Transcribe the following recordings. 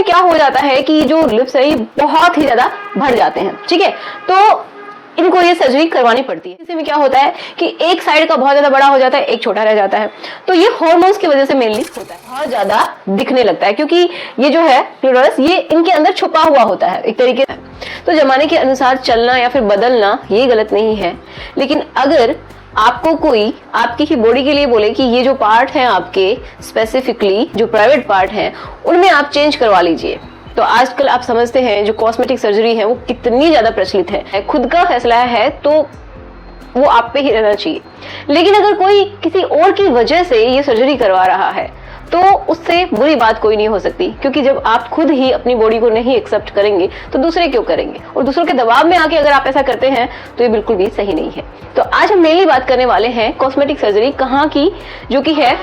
में क्या हो जाता है कि जो लिप्स है ये बहुत ही ज्यादा बढ़ जाते हैं, ठीक है, तो इनको ये सर्जरी करवानी पड़ती है। किसी में क्या होता है कि एक साइड का बहुत ज्यादा बड़ा हो जाता है, एक छोटा रह जाता है, तो ये हार्मोन्स की वजह से मेनली होता है, बहुत ज्यादा दिखने लगता है, क्योंकि ये जो है क्लिटोरिस ये इनके अंदर छुपा हुआ होता है एक तरीके से। तो जमाने के अनुसार चलना या फिर बदलना ये गलत नहीं है, लेकिन अगर आपको कोई आपकी ही बॉडी के लिए बोले कि ये जो पार्ट है आपके स्पेसिफिकली जो प्राइवेट पार्ट हैं उनमें आप चेंज करवा लीजिए, तो आजकल आप समझते हैं जो कॉस्मेटिक सर्जरी है वो कितनी ज्यादा प्रचलित है। खुद का फैसला है तो वो आप पे ही रहना चाहिए, लेकिन अगर कोई किसी और की वजह से ये सर्जरी करवा रहा है तो उससे बुरी बात कोई नहीं हो सकती, क्योंकि जब आप खुद ही अपनी बॉडी को नहीं एक्सेप्ट करेंगे तो दूसरे क्यों करेंगे, और दूसरों के दबाव में आके अगर आप ऐसा करते हैं तो ये बिल्कुल भी सही नहीं है। तो आज हम मेनली बात करने वाले हैं कॉस्मेटिक सर्जरी कहाँ की, जो कि है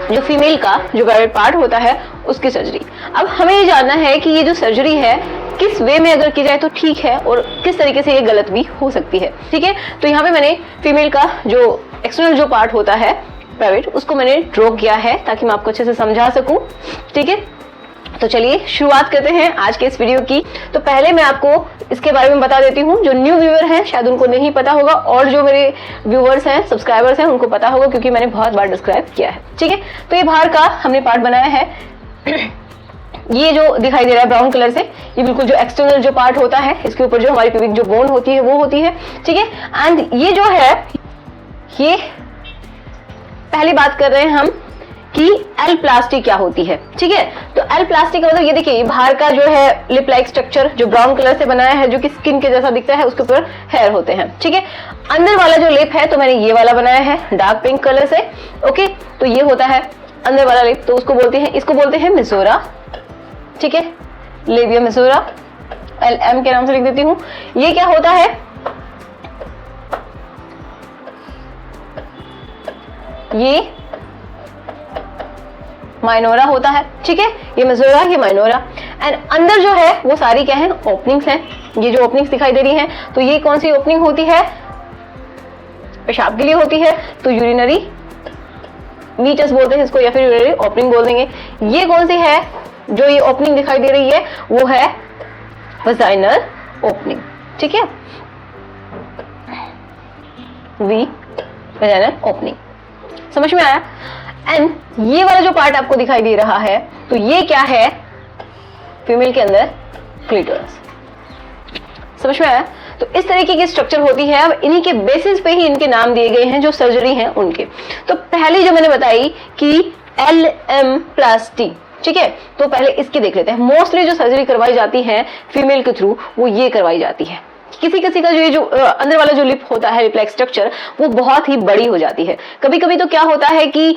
जो फीमेल का जो प्राइवेट पार्ट होता है उसकी सर्जरी। अब हमें ये जानना है कि ये जो सर्जरी है किस वे में अगर की जाए तो ठीक है और किस तरीके से ये गलत भी हो सकती है, ठीक है। तो यहाँ पे मैंने फीमेल का जो एक्सटर्नल जो पार्ट होता है प्राइवेट उसको मैंने ड्रॉ किया है ताकि मैं आपको अच्छे से समझा सकूं, ठीक है। तो चलिए शुरुआत करते हैं आज के इस वीडियो की। तो पहले मैं आपको इसके बारे में बता देती हूँ, जो न्यू व्यूअर हैं शायद उनको नहीं पता होगा, और जो मेरे व्यूअर्स हैं सब्सक्राइबर्स हैं उनको पता होगा, क्योंकि मैंने बहुत बार डिस्क्राइब किया है, ठीक है। तो ये बाहर का हमने पार्ट बनाया है, ये जो दिखाई दे रहा है ब्राउन कलर से, ये बिल्कुल जो एक्सटर्नल जो पार्ट होता है, इसके ऊपर जो हमारी प्यूबिक जो बोन होती है वो होती है, ठीक है। एंड ये जो है ये पहली बात कर रहे हैं हम कि एल प्लास्टी क्या होती है, ठीक है। तो एल प्लास्टी का मतलब ये देखिए, बाहर का जो है लिप लाइक स्ट्रक्चर जो ब्राउन कलर से बनाया है, जो कि स्किन के जैसा दिखता है, उसके ऊपर हेयर होते हैं, ठीक है। अंदर वाला जो लिप है तो मैंने ये वाला बनाया है डार्क पिंक कलर से, ओके। तो ये होता है अंदर वाला लिप, तो उसको बोलते हैं, इसको बोलते हैं मेसोरा, ठीक है, लेबिया मेसोरा, LM के नाम से लिख देती हूँ। ये क्या होता है, ये माइनोरा होता है, ठीक है, ये मेसोरा, ये माइनोरा। एंड अंदर जो है वो सारी क्या है, ओपनिंग्स हैं। ये जो ओपनिंग्स दिखाई दे रही हैं, तो ये कौन सी ओपनिंग होती है, पेशाब के लिए होती है, तो यूरिनरी मीटस बोलते हैं इसको, या फिर यूरिनरी ओपनिंग बोल देंगे। ये कौन सी है, जो ये ओपनिंग दिखाई दे रही है वो है वजाइनल ओपनिंग, ठीक है, वजाइनल ओपनिंग, समझ में आया। एंड ये वाला जो पार्ट आपको दिखाई दे रहा है, तो ये क्या है, फीमेल के अंदर क्लिटोरिस, समझ में आया। तो इस तरीके की स्ट्रक्चर होती है। अब इन्हीं के बेसिस पे ही इनके नाम दिए गए हैं जो सर्जरी हैं उनके। तो पहले जो मैंने बताई कि LM प्लास्टी, ठीक है, तो पहले इसकी देख लेते हैं। मोस्टली जो सर्जरी करवाई जाती है फीमेल के थ्रू वो ये करवाई जाती है। किसी किसी का जो ये जो अंदर वाला जो लिप होता है, लिप लाइक स्ट्रक्चर, वो बहुत ही बड़ी हो जाती है। कभी कभी तो क्या होता है कि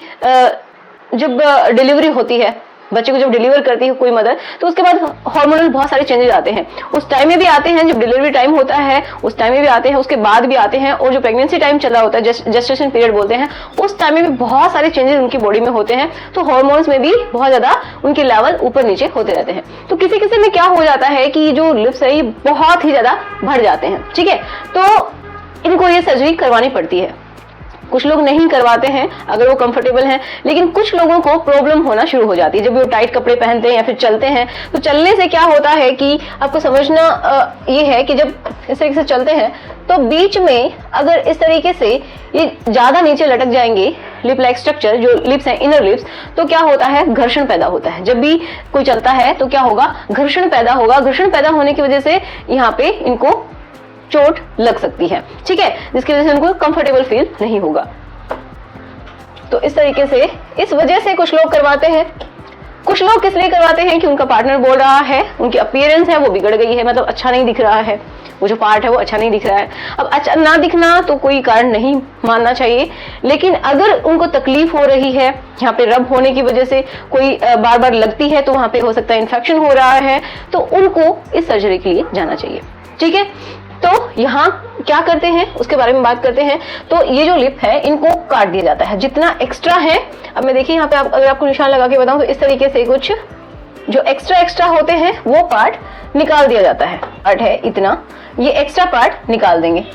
जब डिलीवरी होती है, बच्चे को जब डिलीवर करती है कोई मदर, तो उसके बाद हार्मोनल बहुत सारे चेंजेस आते हैं। उस टाइम में भी आते हैं, जब डिलीवरी टाइम होता है उस टाइम में भी आते हैं, उसके बाद भी आते हैं, और जो प्रेगनेंसी टाइम चल रहा होता है, जेस्टेशन पीरियड बोलते हैं, उस टाइम में भी बहुत सारे चेंजेस उनकी बॉडी में होते हैं। तो हार्मोन्स में भी बहुत ज्यादा उनके लेवल ऊपर नीचे होते रहते हैं। तो किसी किसी में क्या हो जाता है कि जो लिप्स है ये बहुत ही ज्यादा बढ़ जाते हैं, ठीक है, तो इनको ये सर्जरी करवानी पड़ती है। कुछ लोग नहीं करवाते हैं अगर वो कंफर्टेबल हैं, लेकिन कुछ लोगों को प्रॉब्लम होना शुरू हो जाती है जब वो टाइट कपड़े पहनते हैं या फिर चलते हैं। तो चलने से क्या होता है कि आपको समझना ये है कि जब इस तरीके से चलते हैं तो बीच में अगर इस तरीके से ये ज्यादा नीचे लटक जाएंगे लिप लाइक स्ट्रक्चर, जो लिप्स हैं इनर लिप्स, तो क्या होता है, घर्षण पैदा होता है। जब भी कोई चलता है तो क्या होगा, घर्षण पैदा होगा। घर्षण पैदा होने की वजह से यहाँ पे इनको चोट लग सकती है, ठीक है, जिसकी वजह से उनको कंफर्टेबल फील नहीं होगा। तो इस तरीके से, इस वजह से कुछ लोग करवाते हैं। कुछ लोग किस लिए करवाते हैं कि उनका पार्टनर बोल रहा है, उनकी अपीयरेंस है वो बिगड़ गई है, मतलब अच्छा नहीं दिख रहा है, वो जो पार्ट है वो अच्छा नहीं दिख रहा है। अब अच्छा ना दिखना तो कोई कारण नहीं मानना चाहिए, लेकिन अगर उनको तकलीफ हो रही है, यहाँ पे रब होने की वजह से कोई बार बार लगती है, तो वहां पे हो सकता है इन्फेक्शन हो रहा है, तो उनको इस सर्जरी के लिए जाना चाहिए, ठीक है। तो यहाँ क्या करते हैं उसके बारे में बात करते हैं। तो ये जो लिप है इनको काट दिया जाता है, जितना एक्स्ट्रा है। अब मैं देखिए यहाँ पे अगर आपको निशान लगा के बताऊं तो इस तरीके से कुछ जो एक्स्ट्रा होते हैं वो पार्ट निकाल दिया जाता है। पार्ट है इतना, ये एक्स्ट्रा पार्ट निकाल देंगे,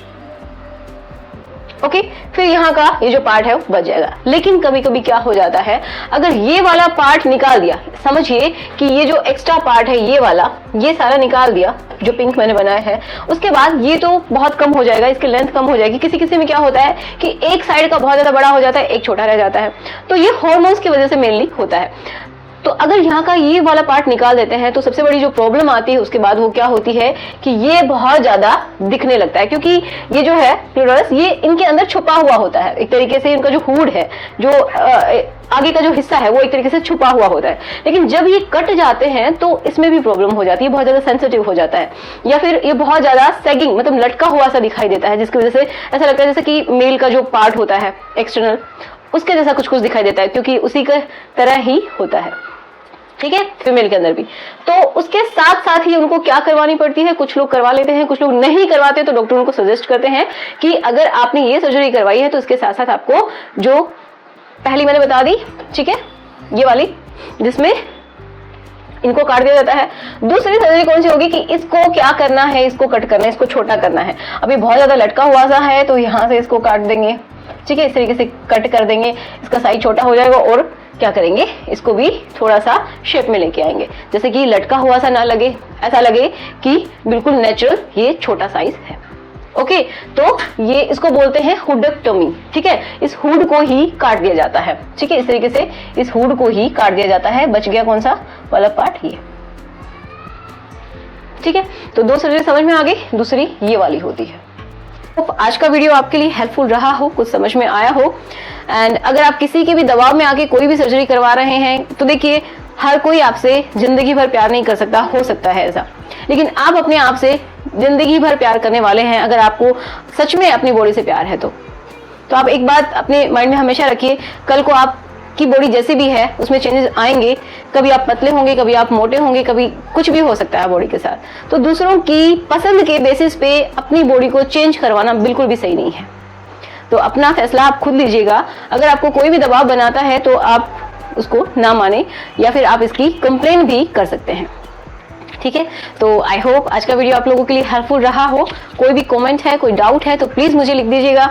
ओके, फिर यहाँ का ये जो पार्ट है वो बच जाएगा। लेकिन कभी कभी क्या हो जाता है, अगर ये वाला पार्ट निकाल दिया, समझिए कि ये जो एक्स्ट्रा पार्ट है ये वाला, ये सारा निकाल दिया जो पिंक मैंने बनाया है, उसके बाद ये तो बहुत कम हो जाएगा, इसकी लेंथ कम हो जाएगी। किसी किसी में क्या होता है कि एक साइड का बहुत ज्यादा बड़ा हो जाता है, एक छोटा रह जाता है, तो ये हॉर्मोन्स की वजह से मेनली होता है। तो अगर यहाँ का ये वाला पार्ट निकाल देते हैं तो सबसे बड़ी जो प्रॉब्लम आती है उसके बाद वो क्या होती है कि ये बहुत ज्यादा दिखने लगता है, क्योंकि ये जो है क्लिटोरस ये इनके अंदर छुपा हुआ होता है। एक तरीके से इनका जो हुड है, जो आगे का जो हिस्सा है वो एक तरीके से छुपा हुआ होता है। लेकिन जब ये कट जाते हैं तो इसमें भी प्रॉब्लम हो जाती है, बहुत ज्यादा सेंसिटिव हो जाता है, या फिर ये बहुत ज्यादा सेगिंग मतलब लटका हुआ सा दिखाई देता है, जिसकी वजह से ऐसा लगता है जैसे कि मेल का जो पार्ट होता है एक्सटर्नल, उसके जैसा कुछ कुछ दिखाई देता है, क्योंकि उसी के तरह ही होता है। ठीक है, फीमेल के अंदर भी। तो उसके साथ साथ ही उनको क्या करवानी पड़ती है, कुछ लोग करवा लेते हैं, कुछ लोग नहीं करवाते, तो डॉक्टर उनको सजेस्ट करते हैं कि अगर आपने ये सर्जरी करवाई है तो इसके साथ साथ आपको जो पहली मैंने बता दी, ठीक है, ये वाली जिसमें इनको काट दिया जाता है, दूसरी सर्जरी कौन सी होगी कि इसको क्या करना है, इसको कट करना है, इसको छोटा करना है। अभी बहुत ज्यादा लटका हुआ सा है तो यहाँ से इसको काट देंगे, ठीक है, इस तरीके से कट कर देंगे, इसका साइज छोटा हो जाएगा और क्या करेंगे, इसको भी थोड़ा सा शेप में लेके आएंगे, जैसे कि लटका हुआ सा ना लगे, ऐसा लगे कि बिल्कुल नेचुरल ये छोटा साइज है। ओके, तो ये इसको बोलते हैं हुडेक्टोमी। ठीक है, इस हुड को ही काट दिया जाता है। ठीक है, इस तरीके से इस हुड को ही काट दिया जाता है। बच गया कौन सा वाला पार्ट, ये। ठीक है, तो दो सर्जरी समझ में आ गई, दूसरी ये वाली होती है। तो आज का वीडियो आपके लिए हेल्पफुल रहा हो, कुछ समझ में आया हो। एंड अगर आप किसी के भी दबाव में आके कोई भी सर्जरी करवा रहे हैं तो देखिए, हर कोई आपसे जिंदगी भर प्यार नहीं कर सकता, हो सकता है ऐसा, लेकिन आप अपने आप से जिंदगी भर प्यार करने वाले हैं अगर आपको सच में अपनी बॉडी से प्यार है तो आप एक बात अपने माइंड में हमेशा रखिए, कल को आप की बॉडी जैसी भी है उसमें चेंजेस आएंगे, कभी आप पतले होंगे, कभी आप मोटे होंगे, कभी कुछ भी हो सकता है बॉडी के साथ। तो दूसरों की पसंद के बेसिस पे अपनी बॉडी को चेंज करवाना बिल्कुल भी सही नहीं है। तो अपना फैसला आप खुद लीजिएगा। अगर आपको कोई भी दबाव बनाता है तो आप उसको ना माने, या फिर आप इसकी कंप्लेन भी कर सकते हैं। ठीक है, तो आई होप आज का वीडियो आप लोगों के लिए हेल्पफुल रहा हो। कोई भी कमेंट है, कोई डाउट है तो प्लीज मुझे लिख दीजिएगा।